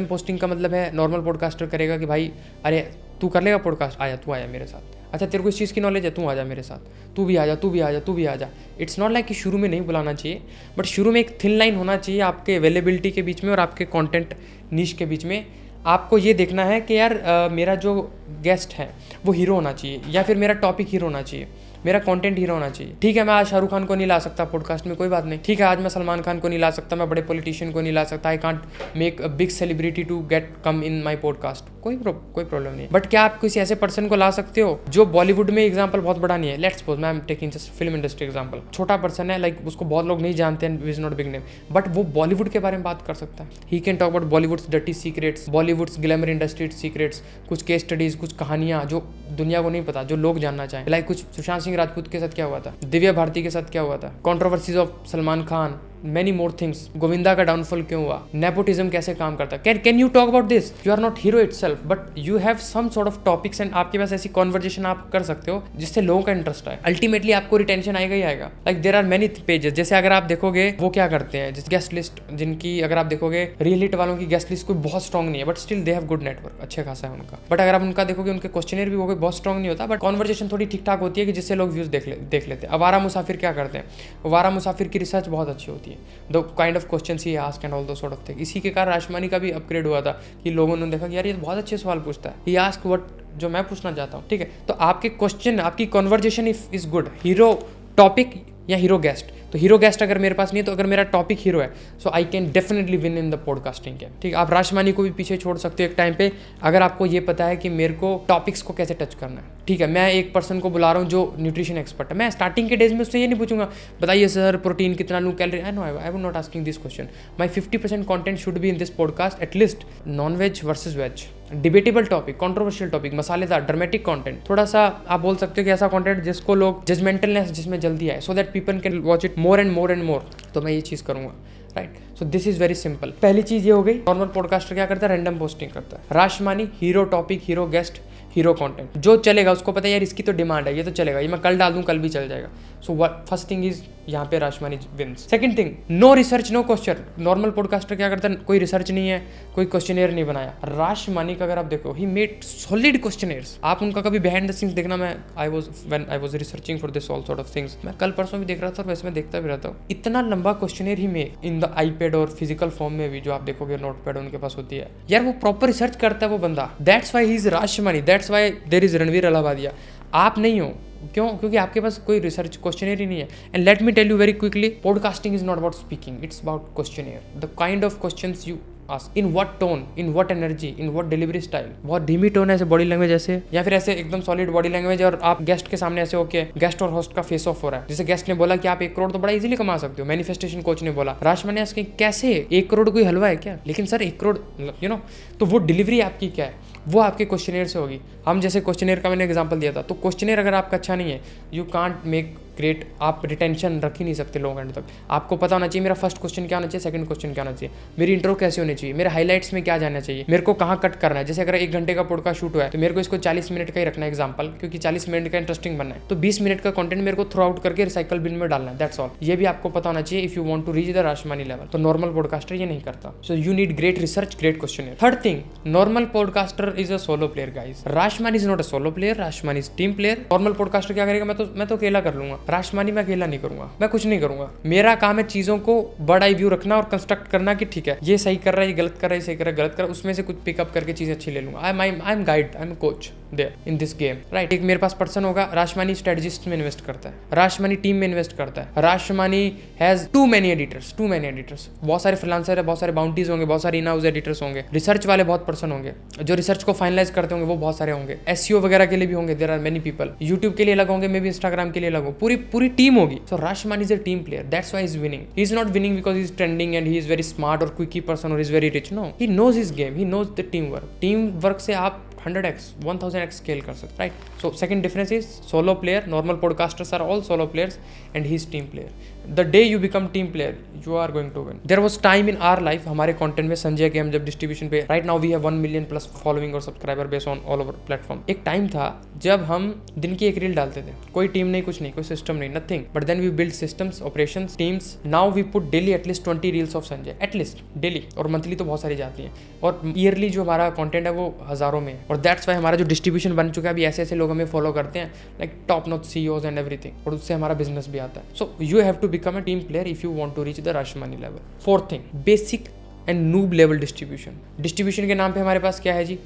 posting का मतलब है नॉर्मल पॉडकास्टर करेगा कि भाई अरे तू कर लेगा पॉडकास्ट, आया तू आया मेरे साथ, अच्छा तेरे को इस चीज़ की नॉलेज है, तू आ जा मेरे साथ, तू भी आ जा। इट्स नॉट लाइक कि शुरू में नहीं बुलाना चाहिए, बट शुरू में एक थिन लाइन होना चाहिए आपके अवेलेबिलिटी के बीच में और आपके कंटेंट नीश के बीच में। आपको ये देखना है कि यार मेरा जो गेस्ट है वो हीरो होना चाहिए या फिर मेरा टॉपिक हीरो होना चाहिए। मेरा कंटेंट हीरो होना चाहिए। ठीक है, मैं आज शाहरुख खान को नहीं ला सकता पॉडकास्ट में, कोई बात नहीं। ठीक है, आज मैं सलमान खान को नहीं ला सकता, मैं बड़े पॉलिटिशियन को नहीं ला सकता, I can't make a big celebrity to get come in my podcast, कोई प्रॉब्लम नहीं है। बट क्या आप किसी ऐसे पर्सन को ला सकते हो जो बॉलीवुड में एग्जाम्पल बहुत बड़ा नहीं है? लेट्स सपोज मैं am taking just film industry example, छोटा पर्सन है, लाइक उसको बहुत लोग नहीं जानते हैं, is not big name, but वो बॉलीवुड के बारे में बात कर सकता है। He can talk about Bollywoods dirty secrets, Bollywoods glamour industry secrets, कुछ केस स्टडीज, कुछ कहानियां जो दुनिया को नहीं पता, जो लोग जानना चाहें। लाइक कुछ सुशांत सिंह राजपूत के साथ क्या हुआ था, दिव्या भारती के साथ क्या हुआ था, controversies of Salman Khan, many more things, Govinda का डाउनफॉल क्यों हुआ, नेपोटिज्म कैसे काम करता है। Can you talk about this? You are not hero itself, but you have some sort of topics and आपके पास ऐसी कॉन्वर्जेशन आप कर सकते हो जिससे लोगों का इंटरेस्ट आए। अल्टीमेटली आपको रिटेंशन आएगा ही आएगा। Like there are many pages, जैसे अगर आप देखोगे वो क्या करते हैं, जिस गेस्ट लिस्ट जिनकी अगर आप देखोगे रियल हिट वालों की गेस्ट लिस्ट कोई बहुत स्ट्रॉन्ग नहीं है, but still they have good network, अच्छे खासा है उनका। बट अगर आप उनका देखोगे उनके क्वेश्चनर भी वो बहुत स्ट्रॉन्ग नहीं होता, बट कॉन्वर्जेशन थोड़ी ठीक ठाक होती है कि जिससे लोग व्यूज देख लेते हैं। अवारा मुसाफिर क्या करते हैं, अवारा मुसाफिर की रिसर्च बहुत अच्छी होती है, the kind of questions he ask and all दो सॉर्ट ऑफ थिंग। इसी के कारण राशमानी का भी अपग्रेड हुआ था कि लोगों ने देखा कि यार ये बहुत अच्छे सवाल पूछता है, ही आस्क व्हाट जो मैं पूछना चाहता हूँ। ठीक है, तो आपके क्वेश्चन, आपकी conversation is good, hero topic या हीरो गेस्ट। तो हीरो गेस्ट अगर मेरे पास नहीं है, तो अगर मेरा टॉपिक हीरो है, so I can definitely win in the podcasting game. ठीक है, आप राशमानी को भी पीछे छोड़ सकते हो एक टाइम पे, अगर आपको ये पता है कि मेरे को टॉपिक्स को कैसे टच करना है। ठीक है, मैं एक पर्सन को बुला रहा हूँ जो न्यूट्रिशन एक्सपर्ट है, मैं स्टार्टिंग के डेज में उससे ये नहीं पूछूंगा बताइए सर प्रोटीन कितना लूँ, calorie, I would not asking this question. My 50% content should be in this podcast at least non veg versus veg, debatable topic, controversial topic, मसालेदार ड्रामेटिक कंटेंट, थोड़ा सा आप बोल सकते हो कि ऐसा कंटेंट जिसको लोग जजमेंटलनेस जिसमें जल्दी आए, so that people can watch it more and more and मोर। तो मैं ये चीज़ करूंगा, right. So this is very simple. पहली चीज़ ये हो गई, नॉर्मल पॉडकास्टर क्या करता है, रैंडम पोस्टिंग करता है। Rashmani hero topic, hero guest, hero content, जो चलेगा उसको पता है यार इसकी तो डिमांड है, ये तो चलेगा, ये मैं कल डाल दूं कल भी चल जाएगा। सो फर्स्ट थिंग इज यहाँ पे Rashmani wins. Second thing, no research no question. Normal podcaster क्या करता है, कोई रिसर्च नहीं है, कोई क्वेश्चनेयर नहीं बनाया। राशमानी का अगर आप देखो, ही मेड सॉलिड क्वेश्चनेयर्स। आप उनका कभी बिहाइंड द सीन्स देखना, मैं I was researching for this all sort of things, मैं कल परसों भी देख रहा था और वैसे मैं देखता भी रहता हूँ। इतना लंबा questionnaire he make in the iPad और फिजिकल फॉर्म में भी, जो आप देखोगे नोटपैड उनके पास होती है, यार वो प्रॉपर रिसर्च करता है वो बंदा। That's why he is Rashmani, that's why there is Ranveer Allahbadia. आप नहीं हो, क्यों? क्योंकि आपके पास कोई रिसर्च क्वेश्चनेयर ही नहीं है। And let me tell you very quickly, podcasting is not about speaking, it's about questionnaire. The kind of questions you ask, in what tone, in what energy, in what delivery style. बहुत धीमी tone है, ऐसे body language ऐसे, या फिर ऐसे एकदम solid body language, और आप गेस्ट के सामने ऐसे होके गेस्ट और होस्ट का फेस ऑफ हो रहा है। जैसे गेस्ट ने बोला कि आप 1 करोड़ तो बड़ा इजीली कमा सकते हो, मैनिफेस्टेशन कोच ने बोला। राशमानी ने कैसे 1 करोड़ कोई हलवा है क्या? लेकिन सर 1 करोड़ यू नो, तो वो डिलीवरी आपकी क्या है, वो आपके क्वेश्चनेयर से होगी। हम जैसे क्वेश्चनेयर का मैंने एग्जांपल दिया था, तो क्वेश्चनेयर अगर आपका अच्छा नहीं है, यू कांट मेक ग्रेट, आप रिटेंशन रख ही नहीं सकते लोगों एंड तक। आपको पता होना चाहिए मेरा फर्स्ट क्वेश्चन क्या होना चाहिए, सेकंड क्वेश्चन क्या होना चाहिए, मेरी इंट्रो कैसे होनी चाहिए, मेरे हाईलाइट्स में क्या जानना चाहिए, मेरे को कहाँ कट करना है। जैसे अगर 1 घंटे का पॉडकास्ट शूट हुआ है, तो मेरे को इसको 40 मिनट का ही रखना है एग्जाम्पल, क्योंकि 40 मिनट का इंटरेस्टिंग बनना है, तो 20 मिनट का कंटेंट मेरे को थ्रू आउट करके रिसाइकल बिन में डालना है, दैट्स ऑल। ये भी आपको पता होना चाहिए if you want to reach the Rashmani level. तो नॉर्मल पॉडकास्टर ये नहीं करता। So you need great research, great question. Third thing, normal podcaster is a solo player guys. Rashmani is not a solo player, Rashmani is team player. Normal podcaster क्या करेगा, मैं तो अकेला कर लूंगा। राशमानी मैं अकेला नहीं करूंगा, मैं कुछ नहीं करूंगा। मेरा काम है चीजों को बर्ड आई व्यू रखना और कंस्ट्रक्ट करना कि ठीक है ये सही कर रहा है, ये गलत कर रहा है, सही कर रहा है, गलत कर रहा है, उसमें से कुछ पिकअप करके चीजें अच्छी ले लूंगा। I am guide, I am coach there in this game, right. एक मेरे पास पर्सन होगा, राशमानी स्ट्रेटजिस्ट में इन्वेस्ट करता है, राशमानी टीम में इन्वेस्ट करता है, राशमानी हैज टू मैनी एडिटर्स, बहुत सारे फ्रीलांसर है, बहुत सारे बाउंटीज होंगे, बहुत सारे इन हाउस एडिटर्स होंगे, रिसर्च वाले बहुत पर्सन होंगे, जो रिसर्च को फाइनलाइज करते होंगे वो बहुत सारे होंगे, एसईओ वगैरह के लिए भी होंगे, there are many people, YouTube के लिए अलग होंगे, मे बी इंस्टाग्राम के लिए अलग हो, पूरी टीम होगी। So Rashmani is a team player, that's why he is winning. He is not winning because he is trending and he is very smart और क्विकी पर्सन और is very rich, no, he knows his game, he knows the team work से आप 100x 1000x scale कर सकते, right. So second difference is solo player, normal podcasters are all solo players and he is team player. The day you become team player you are going to win. There was time in our life, हमारे content में संजय के हम जब distribution पे, right now we have 1 million plus following और subscriber base on all over platform. एक time था जब हम दिन की 1 रील डालते थे, कोई टीम नहीं, कुछ नहीं, कोई सिस्टम नहीं, nothing, but then we build systems, operations, teams. Now we put daily at least 20 reels of Sanjay, at least daily, और मंथली तो बहुत सारी जाती हैं, और ईयरली जो हमारा कंटेंट है वो हजारों में है। और दैट्स वाई हमारा जो डिस्ट्रीब्यूशन बन चुका है, अभी ऐसे ऐसे लोग हमें फॉलो करते हैं, like top notch CEOs and everything, और उससे हमारा बिजनेस भी आता है। So you have to become a team player if you want to reach the Rashmani level. Fourth thing, basic and noob level distribution. Distribution के नाम पे हमारे पास क्या है जी,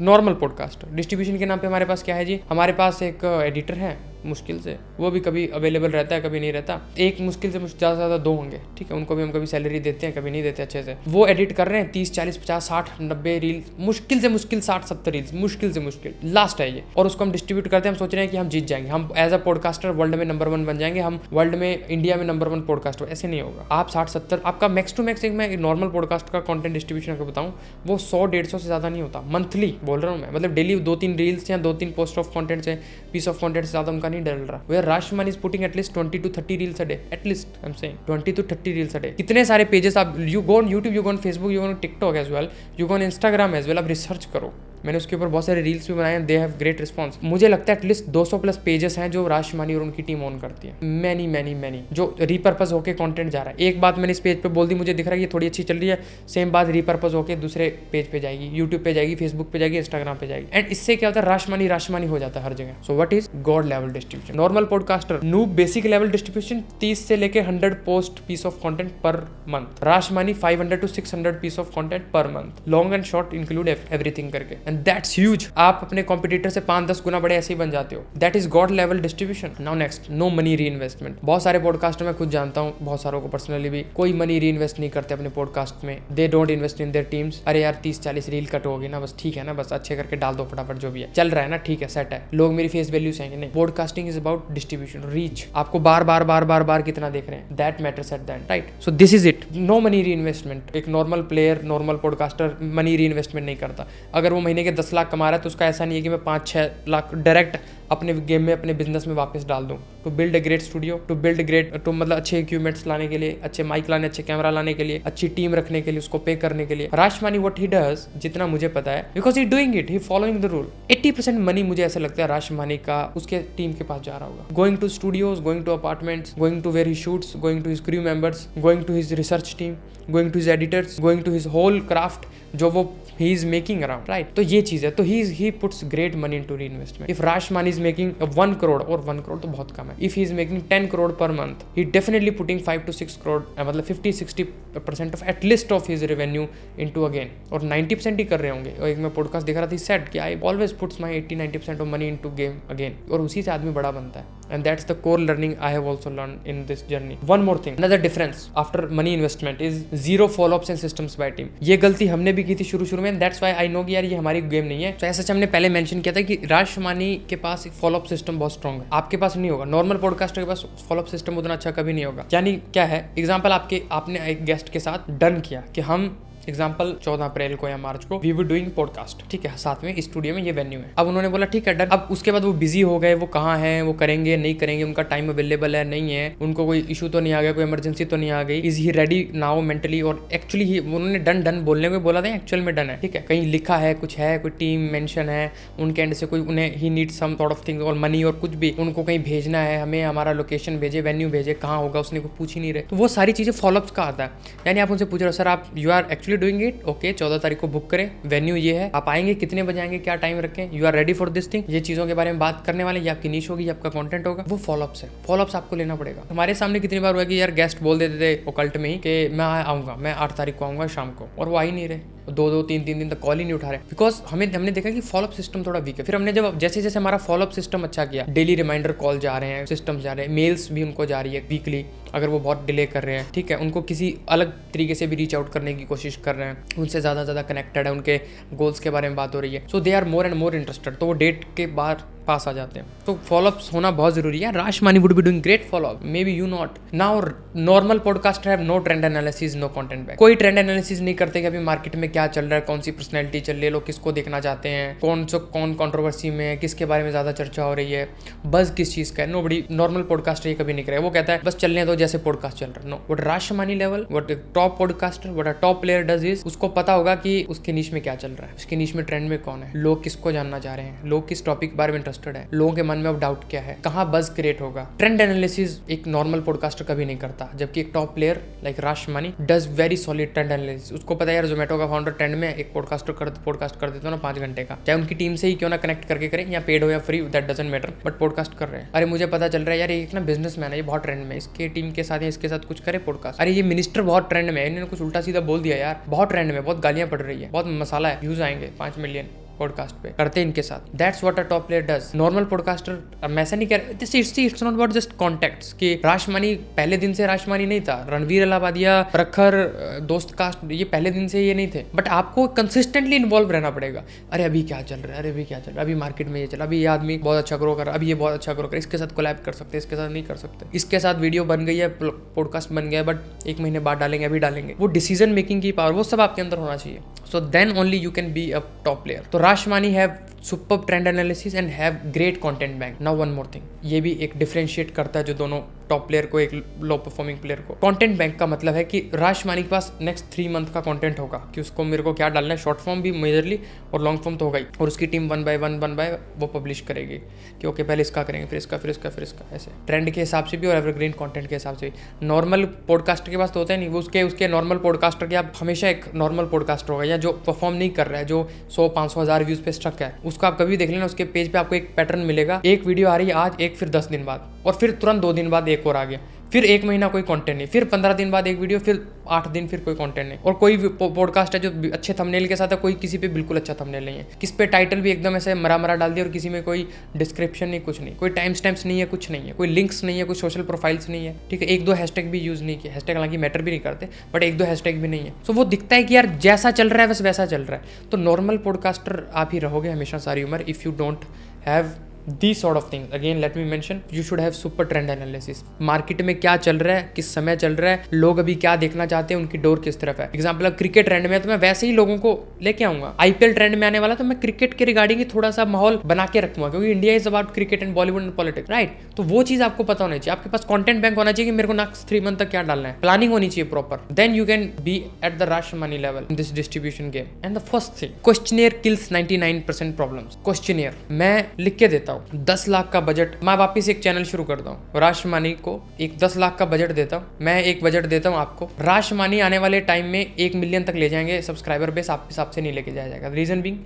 नॉर्मल पॉडकास्ट। डिस्ट्रीब्यूशन के नाम पे हमारे पास क्या है जी, हमारे पास एक एडिटर है, मुश्किल से, वो भी कभी अवेलेबल रहता है कभी नहीं रहता। एक मुश्किल से ज़्यादा से ज़्यादा 2 होंगे, ठीक है, उनको भी हम कभी सैलरी देते हैं कभी नहीं देते अच्छे से। वो एडिट कर रहे हैं 30 40 50 60 90 रील, मुश्किल से मुश्किल 60 70 रील्स, मुश्किल से मुश्किल लास्ट है ये। और उसको हम डिस्ट्रीब्यूट करते हैं, हम सोच रहे हैं कि हम जीत जाएंगे, हम एज अ पॉडकास्टर वर्ल्ड में नंबर 1 बन जाएंगे, हम वर्ल्ड में इंडिया में नंबर 1 पॉडकास्टर। ऐसे नहीं होगा। आप 60 70 आपका मैक्स टू मैक्स, एक मैं नॉर्मल पॉडकास्ट का कंटेंट डिस्ट्रीब्यूशन आपको बताऊं, वो 100-150 से ज़्यादा नहीं होता। मंथली बोल रहा हूँ मैं, मतलब डेली 2-3 रील्स या 2-3 पोस्ट ऑफ कंटेंट से पीस ऑफ कंटेंट से ज़्यादा उनका नहीं डल रहा। Where Rashman is putting at least 20 to 30 reels a day, at least I am saying 20 to 30 reels a day. कितने सारे पेजेस आप, you go on YouTube, you go on Facebook, you go on TikTok as well, you go on Instagram as well, आप research करो। मैंने उसके ऊपर बहुत सारे रील्स भी बनाए हैं, दे हैव ग्रेट रिस्पॉन्स। मुझे लगता है एटलीस्ट 200+ पेजेस हैं जो राशमानी और उनकी टीम ऑन करती है। मैनी जो रिपर्पज होकर कंटेंट जा रहा है। एक बात मैंने इस पेज पे बोल दी, मुझे दिख रहा है कि थोड़ी अच्छी चल रही है, सेम बात रिपर्पज होकर दूसरे पेज पे जाएगी, यूट्यूब पे जाएगी, फेसबुक पे जाएगी, इंस्टाग्राम पे जाएगी, एंड इससे क्या होता है, राशमानी हो जाता है हर जगह। So what is god level distribution? Normal podcaster noob basic level distribution 30 से लेके 100 post piece of content per month. Rashmani 500 to 600 piece of content per month, long and short include everything करके, एंड दैट्स ह्यूज। आप अपने competitor से 5-10 गुना बड़े ऐसे ही बन जाते हो। That is god level distribution. Now next, no money reinvestment. बहुत सारे पॉडकास्टर मैं खुद जानता हूँ, बहुत सारों को पर्सनली भी, कोई मनी री इन्वेस्ट नहीं करते अपने पॉडकास्ट में। They don't invest in their teams. अरे यार 30-40 रील कट होगी ना, बस ठीक है ना, बस अच्छे करके डाल दो फटाफट, जो भी है चल रहा है ना, ठीक है, सेट है, लोग मेरी फेस वैल्यू से नहीं। Podcasting is about distribution, reach. आपको बार कितना देख रहे हैं, that matters at the end, right? So this is it, no money reinvestment. एक normal player, normal podcaster money reinvestment नहीं करता। अगर वो महीने के 10 लाख कमा रहा है तो उसका ऐसा नहीं है कि मैं 5-6 लाख डायरेक्ट अपने गेम में, अपने बिजनेस में वापस डाल दूं। To build a great studio, to build great, to मतलब अच्छे इक्विपमेंट्स लाने के लिए, अच्छे माइक लाने, अच्छे कैमरा लाने के लिए, अच्छी टीम रखने के लिए, उसको पे करने के लिए। राशमानी व्हाट ही डज, जितना मुझे पता है, because he doing it, he following the rule. 80% money मुझे ऐसा लगता है राशमानी का उसके टीम के पास जा रहा होगा। Going to studios, going to apartments, going to where he shoots, going to his crew members, going to his research team, going to his editors, going to his whole craft जो वो he is making around, right? तो ये चीज है, तो he puts great money into reinvestment. If Rashman is making 1 crore, और 1 crore तो बहुत कम है, if he is making 10 crore per month, he definitely putting 5 to 6 crore, मतलब 50-60% of at least of his revenue into a game, और 90% ही कर रहे होंगे। और एक मैं पॉडकास्ट देख रहा था, said कि I always puts my 80-90% of money into game again, और उसी से आदमी बड़ा बनता है। And that's the core learning I have also learned in this journey. One more thing, another difference after money investment is zero follow-ups and systems by team. ये गलती हमने भी की थी शुरू में, that's why I know कि यार ये हमारी गेम नहीं है। तो ऐसा हमने पहले मेंशन किया था कि राशमानी के पास एक फॉलोअप सिस्टम बहुत स्ट्रॉन्ग है, आपके पास नहीं होगा। नॉर्मल पॉडकास्टर के पास फॉलोअप सिस्टम उतना अच्छा कभी नहीं होगा। यानी क्या है, एग्जांपल आपने एक गेस्ट के साथ डन किया कि हम एग्जाम्पल 14 अप्रैल को या मार्च को वी वर डूइंग पॉडकास्ट, ठीक है, साथ में स्टूडियो में ये वेन्यू है। अब उन्होंने बोला ठीक है डन। अब उसके बाद वो बिजी हो गए, वो कहाँ हैं, वो करेंगे नहीं करेंगे, उनका टाइम अवेलेबल है नहीं है, उनको कोई इशू तो नहीं आ गया, कोई इमरजेंसी तो नहीं आ गई, is he ready now mentally, और एक्चुअली ही उन्होंने डन बोलने को बोला था, एक्चुअल में डन है, ठीक है, कहीं लिखा है कुछ है, कोई टीम मेंशन है उनके एंड से, कोई उन्हें ही need some sort of thing और मनी और कुछ भी, उनको कहीं भेजना है, हमें हमारा लोकेशन भेजे, वेन्यू भेजे, कहाँ होगा उसने को पूछ ही नहीं रहे। तो वो सारी चीजें फॉलोअप्स का आता है। यानी आप उनसे पूछ रहे हो सर आप you are actually doing it, okay 14 तारीख को बुक करें, वेन्यू ये है, आप आएंगे कितने बजे आएंगे, क्या टाइम रखें, you are ready for this thing, ये चीजों के बारे में बात करने वाले, ये आपकी नीश होगी, आपका कंटेंट होगा, वो फॉलोअप्स है। फॉलोअप्स आपको लेना पड़ेगा। हमारे सामने कितनी बार हुआ कि यार गेस्ट बोल देते थे ओकल्ट में ही कि मैं आऊंगा, मैं 8 तारीख को आऊंगा शाम को, और वो आ ही नहीं रहे, 2-3 दिन तक कॉल ही नहीं उठा रहे, बिकॉज हमने देखा कि फॉलोअप सिस्टम थोड़ा वीक है। फिर हमने जब जैसे जैसे हमारा फॉलोअप सिस्टम अच्छा किया, डेली रिमाइंडर कॉल जा रहे हैं, सिस्टम जा रहे हैं, मेल्स भी उनको जा रही है वीकली, अगर वो बहुत डिले कर रहे हैं, ठीक है, उनको किसी अलग तरीके से भी रीच आउट करने की कोशिश कर रहे हैं, उनसे ज़्यादा कनेक्टेड है, उनके गोल्स के बारे में बात हो रही है, so they are more and more interested, तो वो डेट के बाद पास आ जाते हैं। तो फॉलोअप्स होना बहुत जरूरी है। Rashmani would be doing great follow up, maybe you not. Now normal podcaster have no trend analysis, no content back. कोई ट्रेंड एनालिसिस नहीं करते कि अभी मार्केट में क्या चल रहा है, कौन सी पर्सनैलिटी चल रही है, लोग किसको देखना चाहते हैं, कौन कंट्रोवर्सी में है, किसके बारे में ज्यादा चर्चा हो रही है, बस किस चीज का है। नो बड़ी नॉर्मल पॉडकास्टर ये कभी नहीं करे, वो कहता है बस चलने दो जैसे पॉडकास्ट चल रहा है। No, what Rashmani level, what top podcaster, what a top player does is, उसको पता होगा कि उसके नीश में क्या चल रहा है, उसके नीश में ट्रेंड में कौन है, लोग किसको जानना चाह रहे हैं, लोग किस टॉपिक के बारे में इंटरेस्टेड है, लोगों के मन में अब डाउट क्या है, कहाँ बज क्रिएट होगा। ट्रेंड एनालिसिस एक नॉर्मल पॉडकास्टर कभी नहीं करता, जबकि एक top player like Rashmani does very solid trend analysis. उसको पता है यार जोमेटो का फाउंडर ट्रेंड में एक पॉडकास्ट कर देता ना 5 घंटे का, चाहे उनकी टीम से ही क्यों ना कनेक्ट करके करें, या पेड हो या free, that doesn't matter, but podcast कर रहे हैं। अरे मुझे पता चल रहा है यार एक ना बिजनेसमैन है, ये बहुत ट्रेंड में, इसके टीम के साथ या इसके साथ कुछ करे पॉडकास्ट। अरे ये मिनिस्टर बहुत ट्रेंड में है, इन्होंने कुछ उल्टा सीधा बोल दिया यार, बहुत ट्रेंड में, बहुत गालियां पड़ रही है, बहुत मसाला है, व्यूज आएंगे 5 मिलियन, पॉडकास्ट पे करते हैं इनके साथ। That's what a top player does. Normal podcaster, मैं ऐसा नहीं कह रहा, this it's not about just contacts कि राशमानी पहले दिन से राशमानी नहीं था, रणवीर अलाहाबादिया, प्रखर, दोस्त कास्ट, ये पहले दिन से ये नहीं थे, बट आपको कंसिस्टेंटली इन्वॉल्व रहना पड़ेगा। अरे अभी क्या चल रहा है, अरे अभी क्या चल रहा है, अभी मार्केट में ये चल, अभी ये आदमी बहुत अच्छा ग्रो कर रहा है, अभी ये बहुत अच्छा ग्रो कर, इसके साथ कोलैब कर सकते हैं, इसके साथ नहीं कर सकते, इसके साथ वीडियो बन गई है, पॉडकास्ट बन गया, बट 1 महीने बाद डालेंगे, अभी डालेंगे। वो डिसीजन मेकिंग की पावर, वो सब आपके अंदर होना चाहिए। So then only you can be a top player. तो Rashmani have superb trend analysis and have great content bank. Now one more thing, ये भी एक डिफरेंशिएट करता है जो दोनों टॉप प्लेयर को, एक लो परफॉर्मिंग प्लेयर को। कंटेंट बैंक का मतलब है कि राशमानी के पास नेक्स्ट 3 मंथ का कंटेंट होगा कि उसको मेरे को क्या डालना है, शॉर्ट फॉर्म भी मेजरली और लॉन्ग फॉर्म तो होगा ही, और उसकी टीम 1 बाय 1 वो पब्लिश करेगी कि ओके पहले इसका करेंगे, फिर इसका, फिर इसका, फिर इसका, ऐसे ट्रेंड के हिसाब से भी और एवरग्रीन कंटेंट के हिसाब से भी। नॉर्मल पॉडकास्टर के पास तो होता है नहीं, वो उसके नॉर्मल पॉडकास्टर के, आप हमेशा एक नॉर्मल पॉडकास्टर होगा या जो परफॉर्म नहीं कर रहा है, जो 100, 500, 1000 व्यूज पे स्टक है, उसको आप कभी देख लेना, उसके पेज पे आपको एक पैटर्न मिलेगा, एक वीडियो आ रही है आज, एक फिर 10 दिन बाद, और फिर तुरंत 2 दिन बाद एक और आ गया, फिर 1 महीना कोई कंटेंट नहीं, फिर 15 दिन बाद एक वीडियो, फिर 8 दिन फिर कोई कंटेंट नहीं। और कोई पॉडकास्ट है जो अच्छे थंबनेल के साथ है, कोई किसी पे बिल्कुल अच्छा थंबनेल नहीं है, किस पे टाइटल भी एकदम ऐसे मरा डाल दिया, और किसी में कोई डिस्क्रिप्शन नहीं, कुछ नहीं, कोई टाइम स्टैम्प्स नहीं है, कुछ नहीं है, कोई लिंक्स नहीं है, कोई सोशल प्रोफाइल्स नहीं है, ठीक है, 1-2 हैशटैग भी यूज नहीं किया, हैशटैग हालांकि मैटर भी नहीं करते, बट 1-2 हैशटैग भी नहीं है। सो वो दिखता है कि यार जैसा चल रहा है बस वैसा चल रहा है। तो नॉर्मल पॉडकास्टर आप ही रहोगे हमेशा सारी उम्र, if you don't have these sort of things. Again let me mention, you should have super trend analysis. Market में क्या चल रहा है, किस समय चल रहा है, लोग अभी क्या देखना चाहते हैं, उनकी डोर किस तरफ है। एग्जाम्पल, अब क्रिकेट ट्रेंड में है तो मैं वैसे ही लोगों को लेके आऊंगा। आईपीएल ट्रेंड में आने वाला तो मैं क्रिकेट के रिगार्डिंग ही थोड़ा सा माहौल बना के रखूंगा, क्योंकि India is about cricket and Bollywood and politics, right. तो वो चीज आपको पता होनी चाहिए, आपके पास कंटेंट बैंक होना चाहिए कि मेरे को नेक्स्ट 3 मंथ तक क्या डालना है, प्लानिंग होनी चाहिए proper. Then you can be at the Rashmani level in this distribution game. And the first thing, questionnaire kills 99% problems. Questionnaire मैं लिख के देता हूँ, 10 लाख का बजट, मैं वापस एक चैनल शुरू करता हूँ, राशमानी को एक 10 लाख का बजट देता हूँ, मैं एक बजट देता हूँ आपको, राशमानी आने वाले टाइम में 1 मिलियन तक ले जाएंगे सब्सक्राइबर बेस, आप हिसाब से नहीं लेके जाया जाएगा। Reason being,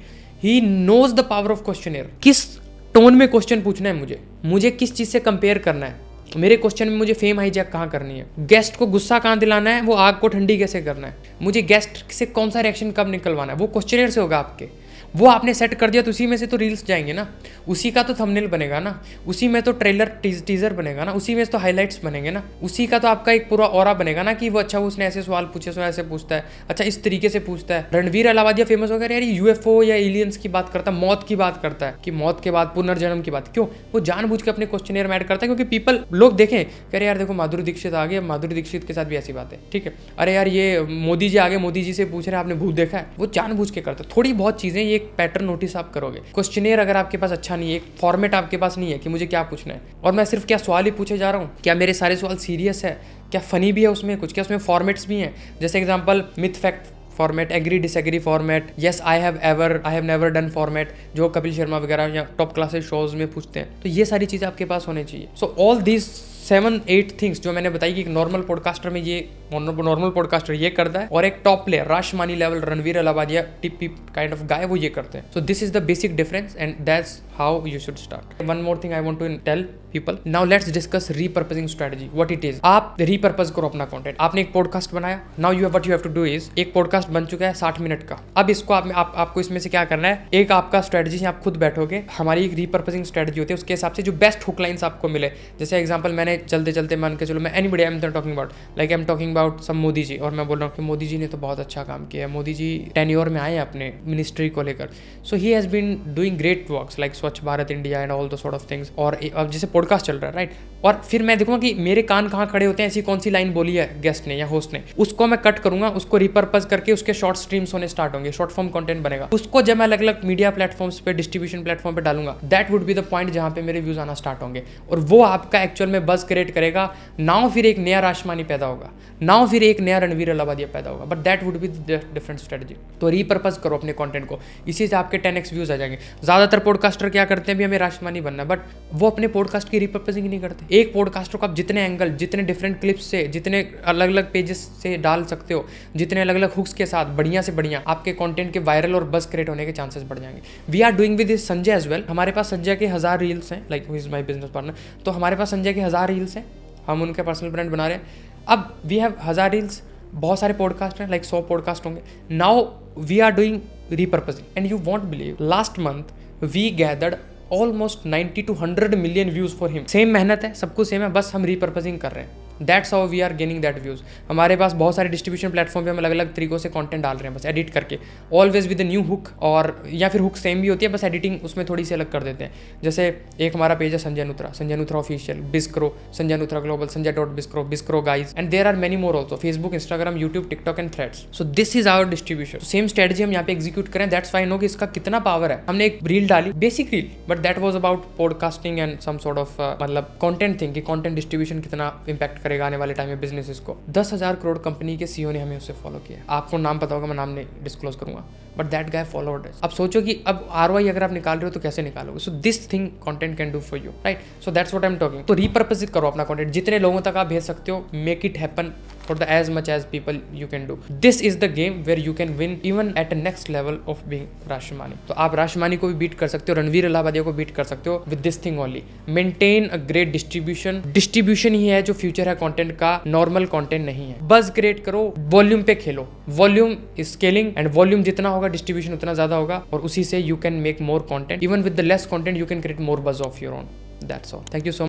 he knows the power of questionnaire. किस टोन में क्वेश्चन पूछना है, मुझे किस चीज से कंपेयर करना है, मेरे क्वेश्चन में मुझे फेम हाईजैक कहाँ करनी है, गेस्ट को गुस्सा कहाँ दिलाना है, वो आग को ठंडी कैसे करना है, मुझे गेस्ट से कौन सा रिएक्शन कब निकलवाना है, वो क्वेश्चनियर से होगा आपके। वो आपने सेट कर दिया तो उसी में से तो रील्स जाएंगे ना, उसी का तो थंबनेल बनेगा ना, उसी में तो ट्रेलर टीजर बनेगा ना, उसी में तो हाइलाइट्स बनेंगे ना, उसी का तो आपका एक पूरा ऑरा बनेगा ना कि वो अच्छा उसने ऐसे सवाल पूछे, सो ऐसे पूछता है, अच्छा इस तरीके से पूछता है। रणवीर अलाहाबादिया फेमस हो गया यार, यूएफओ या एलियंस की बात करता है, मौत की बात करता है कि मौत के बाद पुनर्जन्म की बात, क्यों? वो जानबूझ के अपने क्वेश्चनियर में ऐड करता है, क्योंकि लोग देखें कह रहे यार देखो माधुरी दीक्षित आ गई, माधुरी दीक्षित के साथ भी ऐसी बात है, ठीक है, अरे यार ये मोदी जी आ गए, मोदी जी से पूछ रहे हैं आपने भूत देखा है, वो जानबूझ के करता है। थोड़ी बहुत चीजें, ये एक पैटर्न नोटिस आप करोगे। क्वेश्चनियर अगर आपके पास अच्छा नहीं है, एक फॉर्मेट आपके पास नहीं है कि मुझे क्या पूछना है, और मैं सिर्फ क्या सवाल ही पूछे जा रहा हूँ, क्या मेरे सारे सवाल सीरियस है, क्या फनी भी है उसमें कुछ, क्या उसमें फॉर्मेट्स भी हैं, जैसे example myth fact format, agree disagree format, yes I have never done format, जो कपिल शर्मा वगैरह या टॉप क्लासेस शोज में पूछते हैं। तो ये सारी चीजें आपके पास होनी चाहिए। सो ऑल दीज 7-8 थिंग्स जो मैंने बताई कि एक नॉर्मल पॉडकास्टर में ये नॉर्मल पॉडकास्टर ये करता है, और एक top player Rashmani level Ranveer Allahbadia type kind of guy वो ये करते हैं। So this is the basic difference and that's how you should start. One more thing I want to tell people, now let's discuss repurposing strategy, what it is. आप repurpose करो अपना content. आपने एक podcast बनाया, now you have to do is, एक podcast बन चुका है 60 मिनट का, अब इसको आपको इसमें से क्या करना है, एक आपका स्ट्रेटजी आप खुद बैठोगे, हमारी एक रीपर्पसिंग स्ट्रेटजी होती है, उसके हिसाब से जो बेस्ट हुक लाइंस आपको मिले। जैसे एग्जांपल मैंने चलते चलते मान के चलो, मैं anybody I am talking about, like I am talking about some Modi ji, और मैं बोल रहा हूँ कि मोदी जी ने तो बहुत अच्छा काम किया है, मोदी जी टेन्योर में आए हैं अपने मिनिस्ट्री को लेकर, so he has been doing great works like Swachh Bharat India and all the sort of things. और अब जैसे पॉडकास्ट चल रहा है, राइट, और फिर मैं देखूंगा कि मेरे कान कहाँ खड़े होते हैं, ऐसी कौन सी लाइन बोली है गेस्ट ने या होस्ट ने, उसको मैं कट करूंगा, उसको रिपर्पस करके उसके शॉर्ट स्ट्रीम्स होने स्टार्ट होंगे, शॉर्ट फॉर्म कंटेंट बनेगा, उसको जब मैं अलग अलग मीडिया प्लेटफॉर्म्स पे, डिस्ट्रीब्यूशन प्लेटफॉर्म पे डालूंगा, that would be the point जहां पे मेरे व्यूज आना स्टार्ट होंगे, और वो आपका एक्चुअल में बज क्रिएट करेगा। नाउ फिर एक नया राशमानी पैदा होगा, नाउ फिर एक नया रणवीर अलाहाबादिया पैदा होगा, but that would be different strategy. तो रिपर्पस करो अपने कंटेंट को, इसी से आपके 10x व्यूज आ जाएंगे। ज्यादातर पॉडकास्टर क्या करते हैं, भी हमें राशमानी बनना है, बट वो अपने पॉडकास्ट की रिपर्पसिंग नहीं करते। एक पॉडकास्टर को आप जितने एंगल, जितने डिफरेंट क्लिप्स से, जितने अलग अलग पेजेस से डाल सकते हो, जितने अलग अलग हुक्स के साथ बढ़िया से बढ़िया आपके कंटेंट के वायरल और बस क्रिएट होने के चांसेस बढ़ जाएंगे। We are doing with Sanjay as well. हमारे पास संजय के 1000 रील्स हैं, like who is my business partner, तो हमारे पास संजय के 1000 रील्स हैं, हम उनके पर्सनल ब्रांड बना रहे हैं। अब वी हैव 1000 रील्स, बहुत सारे पॉडकास्ट हैं, लाइक 100 पॉडकास्ट होंगे. Now we are doing repurposing and you won't believe last month we gathered almost 90 to 100 million views for him. Same मेहनत है, सब कुछ सेम है, बस हम repurposing कर रहे हैं. That's how we are gaining that views. हमारे पास बहुत सारे डिस्ट्रीब्यूशन प्लेटफॉर्म पे हम अलग अलग तरीकों से कंटेंट डाल रहे हैं, बस एडिट करके, ऑलवेज विद न्यू हुक, और या फिर हुक सेम भी होती है, बस एडिटिंग उसमें थोड़ी सी अलग कर देते हैं. जैसे एक हमारा पेज है Sanjay Nuthra official, Biscro, Sanjay Nuthra global, Sanjay Biscro, Biscro guys, and there are many more also, Facebook, Instagram, YouTube, TikTok and Threads. So this is our distribution. Same strategy हम यहाँ पे एग्जीक्यूट करें. दैट्स फाइन हो कि इसका कितना पावर है. हमने एक रील डाली, basic reel, but that was about podcasting and some sort of मतलब कंटेंट थिंग कि कंटेंट डिस्ट्रीब्यूशन कितना इंपैक्ट करेगा आने वाले टाइम में बिजनेस को. 10,000 करोड़ कंपनी के सीईओ ने हमें उससे फॉलो किया. आपको नाम पता होगा, मैं नाम नहीं डिस्क्लोज करूंगा, बट दैट गाय फॉलोड अस. अब सोचो कि अब आरओआई अगर आप निकाल रहे हो तो कैसे निकालोगे. So this thing content can do for you, right. So that's what I am talking. तो रीपर्पज करो अपना कंटेंट, जितने लोगों तक आप भेज सकते हो, make it happen for the as much as people you can do. This is the game where you can win even at next level of being Rashimani. तो आप राशिमानी को भी बीट कर सकते हो, रणवीर इलाहाबादिया को बीट कर सकते हो with this thing only. Maintain a great distribution. Distribution ही है जो फ्यूचर है कंटेंट का, नॉर्मल कंटेंट नहीं है. बस क्रिएट करो, वॉल्यूम पे खेलो. Volume is scaling and volume जितना होगा डिस्ट्रीब्यूशन उतना ज्यादा होगा, और उसी से you can make more content. Even with the less content you can create more buzz of your own. That's all. Thank you so much.